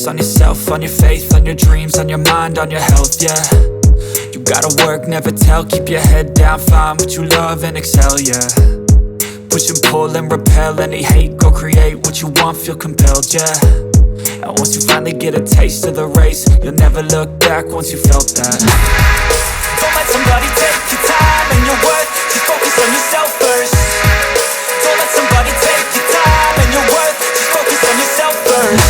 focus on yourself, on your faith, on your dreams, on your mind, on your health, yeah. You gotta work, never tell, keep your head down, find what you love and excel, yeah. Push and pull and repel any hate, go create what you want, feel compelled, yeah. And once you finally get a taste of the race, you'll never look back once you felt that. Don't let somebody take your time and your worth, just focus on yourself first. Don't let somebody take your time and your worth, just focus on yourself first.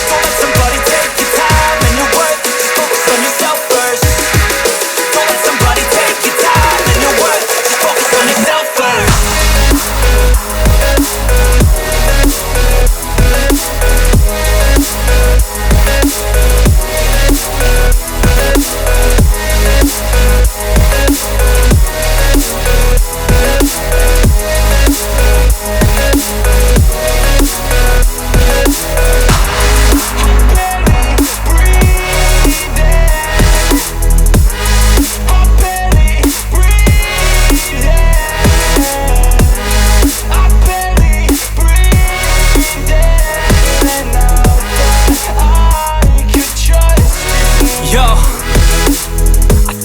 Don't let somebody take your time and your worth, just focus on yourself first. Don't let somebody take your time and your worth, just focus on yourself first.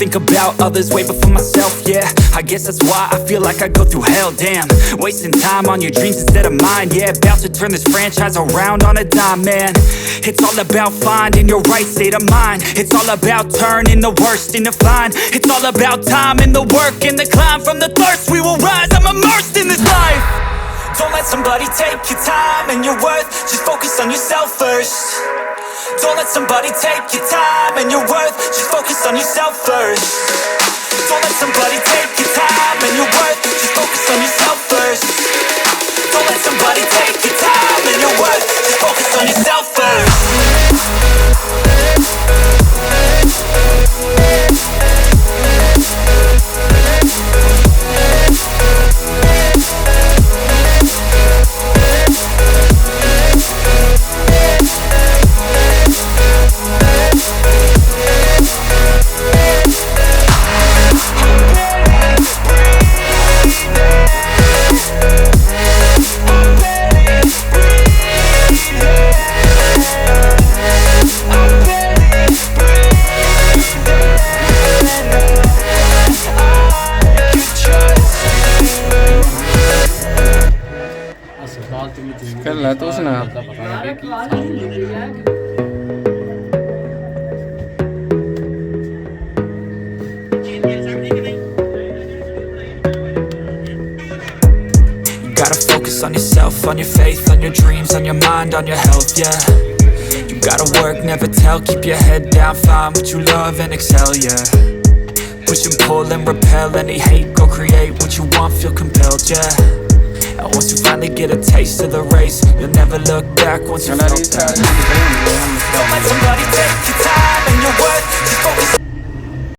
Think about others way before myself, yeah. I guess that's why I feel like I go through hell, damn. Wasting time on your dreams instead of mine, yeah. About to turn this franchise around on a dime, man. It's all about finding your right state of mind. It's all about turning the worst into fine. It's all about time and the work and the climb. From the thirst we will rise, I'm immersed in this life. Don't let somebody take your time and your worth, just focus on yourself first. Don't let somebody take your time and your worth, just focus on yourself first. Don't let somebody take your time and your worth, just focus on yourself first. Don't let somebody take your time and your worth, just focus on yourself first. कर ला तो उसने Gotta focus on yourself, on your faith, on your dreams, on your mind, on your health, yeah. You gotta work, never tell, keep your head down, find what you love and excel, yeah. Push and pull and repel any hate, go create what you want, feel compelled, yeah. And once you finally get a taste of the race, you'll never look back once you felt that. Don't let somebody take your time and your worth, just focus.